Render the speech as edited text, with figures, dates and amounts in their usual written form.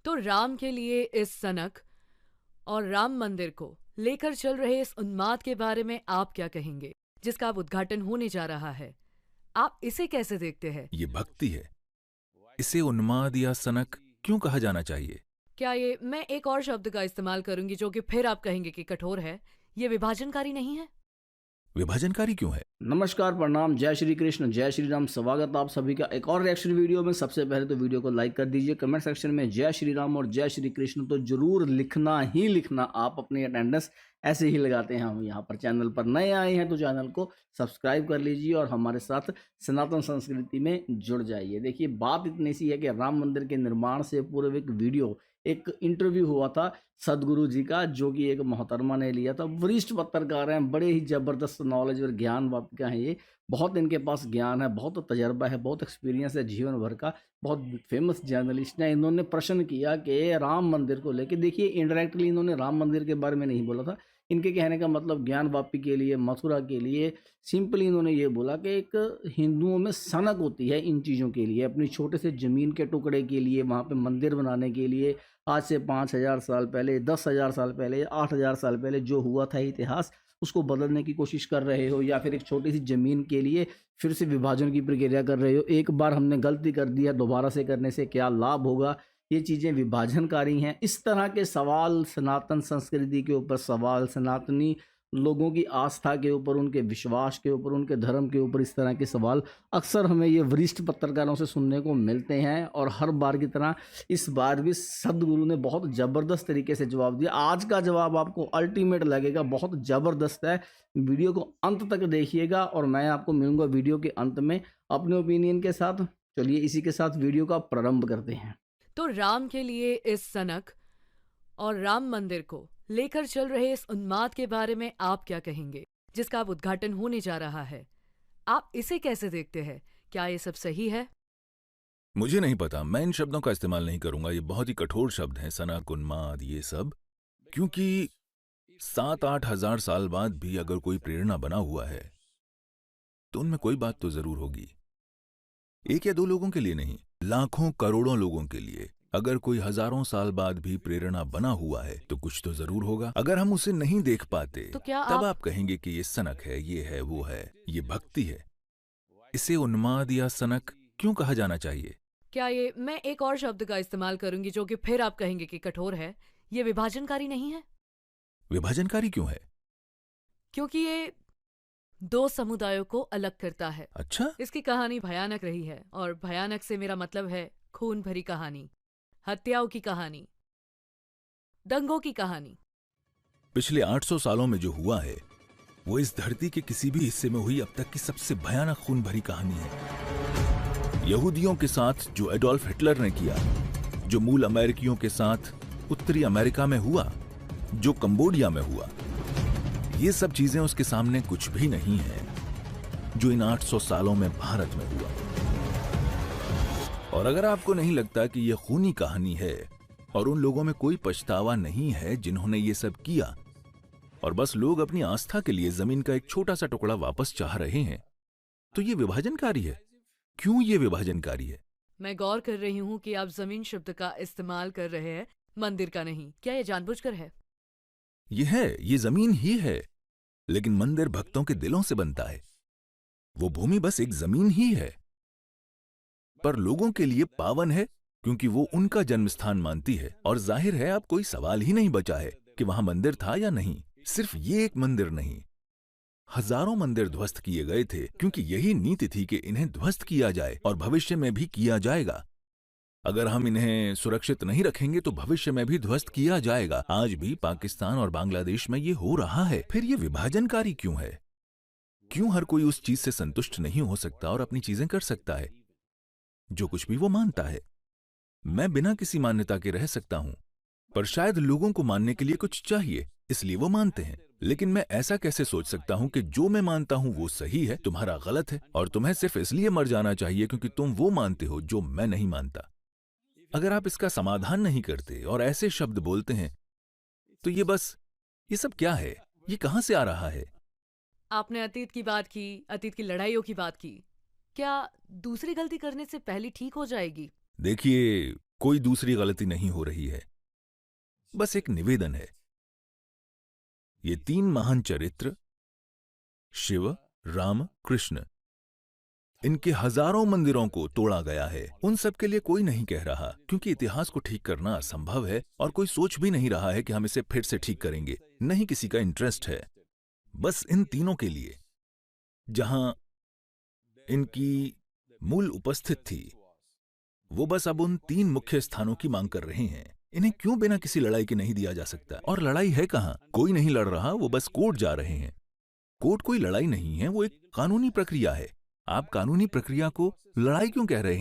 तो राम के लिए इस सनक और राम मंदिर को लेकर चल रहे इस उन्माद के बारे में आप क्या कहेंगे, जिसका अब उद्घाटन होने जा रहा है? आप इसे कैसे देखते हैं? ये भक्ति है। इसे उन्माद या सनक क्यों कहा जाना चाहिए? क्या ये, मैं एक और शब्द का इस्तेमाल करूंगी जो कि फिर आप कहेंगे कि कठोर है, ये विभाजनकारी नहीं है? विभाजनकारी क्यों है? नमस्कार, प्रणाम, जय श्री कृष्ण, जय श्री राम। स्वागत आप सभी का एक और रिएक्शन वीडियो में। सबसे पहले तो वीडियो को लाइक कर दीजिए, कमेंट सेक्शन में जय श्री राम और जय श्री कृष्ण तो जरूर लिखना ही लिखना। आप अपनी अटेंडेंस ऐसे ही लगाते हैं। हम यहाँ पर चैनल पर नए आए हैं तो चैनल को सब्सक्राइब कर लीजिए और हमारे साथ सनातन संस्कृति में जुड़ जाइए। देखिए, बात इतनी सी है कि राम मंदिर के निर्माण से पूर्व एक वीडियो, एक इंटरव्यू हुआ था सदगुरु जी का, जो कि एक मोहतरमा ने लिया था। वरिष्ठ पत्रकार हैं, बड़े ही ज़बरदस्त नॉलेज और ज्ञान वापिका हैं ये। बहुत इनके पास ज्ञान है, बहुत तजर्बा है, बहुत एक्सपीरियंस है जीवन भर का। बहुत फेमस जर्नलिस्ट हैं। इन्होंने प्रश्न किया कि राम मंदिर को लेकर, देखिए इनडायरेक्टली इन्होंने राम मंदिर के बारे में नहीं बोला था। इनके कहने का मतलब ज्ञान वापी के लिए, मथुरा के लिए, सिंपली इन्होंने ये बोला कि एक हिंदुओं में सनक होती है इन चीज़ों के लिए, अपनी छोटे से ज़मीन के टुकड़े के लिए, वहाँ पे मंदिर बनाने के लिए। आज से 5,000 साल पहले, 10,000 साल पहले, 8,000 साल पहले जो हुआ था इतिहास, उसको बदलने की कोशिश कर रहे हो, या फिर एक छोटी सी ज़मीन के लिए फिर से विभाजन की प्रक्रिया कर रहे हो। एक बार हमने गलती कर दिया, दोबारा से करने से क्या लाभ होगा? ये चीज़ें विभाजनकारी हैं। इस तरह के सवाल, सनातन संस्कृति के ऊपर सवाल, सनातनी लोगों की आस्था के ऊपर, उनके विश्वास के ऊपर, उनके धर्म के ऊपर, इस तरह के सवाल अक्सर हमें ये वरिष्ठ पत्रकारों से सुनने को मिलते हैं। और हर बार की तरह इस बार भी सदगुरु ने बहुत ज़बरदस्त तरीके से जवाब दिया। आज का जवाब आपको अल्टीमेट लगेगा, बहुत ज़बरदस्त है। वीडियो को अंत तक देखिएगा और मैं आपको मिलूंगा वीडियो के अंत में अपने ओपिनियन के साथ। चलिए इसी के साथ वीडियो का प्रारंभ करते हैं। तो राम के लिए इस सनक और राम मंदिर को लेकर चल रहे इस उन्माद के बारे में आप क्या कहेंगे, जिसका अब उद्घाटन होने जा रहा है? आप इसे कैसे देखते हैं? क्या ये सब सही है? मुझे नहीं पता, मैं इन शब्दों का इस्तेमाल नहीं करूंगा। ये बहुत ही कठोर शब्द हैं, सनक, उन्माद, ये सब। क्योंकि 7-8 हजार साल बाद भी अगर कोई प्रेरणा बना हुआ है तो उनमें कोई बात तो जरूर होगी। एक या दो लोगों के लिए नहीं, लाखों करोड़ों लोगों के लिए अगर कोई हजारों साल बाद भी प्रेरणा बना हुआ है तो कुछ तो जरूर होगा। अगर हम उसे नहीं देख पाते तो क्या तब आप कहेंगे कि ये सनक है, ये है, वो है। ये भक्ति है। इसे उन्माद या सनक क्यों कहा जाना चाहिए? क्या ये, मैं एक और शब्द का इस्तेमाल करूंगी जो कि फिर आप कहेंगे कि कठोर है, ये विभाजनकारी नहीं है? विभाजनकारी क्यों है? क्योंकि ये दो समुदायों को अलग करता है। अच्छा, इसकी कहानी भयानक रही है, और भयानक से मेरा मतलब है खून भरी कहानी, हत्याओं की कहानी, दंगों की कहानी। पिछले 800 सालों में जो हुआ है वो इस धरती के किसी भी हिस्से में हुई अब तक की सबसे भयानक खून भरी कहानी है। यहूदियों के साथ जो एडोल्फ हिटलर ने किया, जो मूल अमेरिकियों के साथ उत्तरी अमेरिका में हुआ, जो कंबोडिया में हुआ, ये सब चीजें उसके सामने कुछ भी नहीं है जो इन 800 सालों में भारत में हुआ। और अगर आपको नहीं लगता कि यह खूनी कहानी है और उन लोगों में कोई पछतावा नहीं है जिन्होंने ये सब किया, और बस लोग अपनी आस्था के लिए जमीन का एक छोटा सा टुकड़ा वापस चाह रहे हैं, तो ये विभाजनकारी है। क्यों ये विभाजनकारी है? मैं गौर कर रही हूँ कि आप जमीन शब्द का इस्तेमाल कर रहे हैं, मंदिर का नहीं। क्या ये जानबूझकर है? ये जमीन ही है, लेकिन मंदिर भक्तों के दिलों से बनता है। वो भूमि बस एक जमीन ही है, पर लोगों के लिए पावन है क्योंकि वो उनका जन्म स्थान मानती है। और जाहिर है अब कोई सवाल ही नहीं बचा है कि वहां मंदिर था या नहीं। सिर्फ ये एक मंदिर नहीं, हजारों मंदिर ध्वस्त किए गए थे, क्योंकि यही नीति थी कि इन्हें ध्वस्त किया जाए और भविष्य में भी किया जाएगा। अगर हम इन्हें सुरक्षित नहीं रखेंगे तो भविष्य में भी ध्वस्त किया जाएगा। आज भी पाकिस्तान और बांग्लादेश में ये हो रहा है। फिर ये विभाजनकारी क्यों है? क्यों हर कोई उस चीज से संतुष्ट नहीं हो सकता और अपनी चीजें कर सकता है, जो कुछ भी वो मानता है? मैं बिना किसी मान्यता के रह सकता हूं, पर शायद लोगों को मानने के लिए कुछ चाहिए, इसलिए वो मानते हैं। लेकिन मैं ऐसा कैसे सोच सकता हूं कि जो मैं मानता हूं वो सही है, तुम्हारा गलत है, और तुम्हें सिर्फ इसलिए मर जाना चाहिए क्योंकि तुम वो मानते हो जो मैं नहीं मानता? अगर आप इसका समाधान नहीं करते और ऐसे शब्द बोलते हैं तो ये सब क्या है? ये कहां से आ रहा है? आपने अतीत की बात की, अतीत की लड़ाइयों की बात की। क्या दूसरी गलती करने से पहली ठीक हो जाएगी? देखिए, कोई दूसरी गलती नहीं हो रही है, बस एक निवेदन है। ये 3 महान चरित्र शिव, राम, कृष्ण, इनके हजारों मंदिरों को तोड़ा गया है। उन सब के लिए कोई नहीं कह रहा, क्योंकि इतिहास को ठीक करना असंभव है और कोई सोच भी नहीं रहा है कि हम इसे फिर से ठीक करेंगे। नहीं किसी का इंटरेस्ट है। बस इन तीनों के लिए जहां इनकी मूल उपस्थित थी, वो बस अब उन 3 मुख्य स्थानों की मांग कर रहे हैं। इन्हें क्यों बिना किसी लड़ाई के नहीं दिया जा सकता? और लड़ाई है कहां? कोई नहीं लड़ रहा, वो बस कोर्ट जा रहे हैं। कोर्ट कोई लड़ाई नहीं है, वो एक कानूनी प्रक्रिया है। आप कानूनी प्रक्रिया को लड़ाई क्यों कह रहे हैं?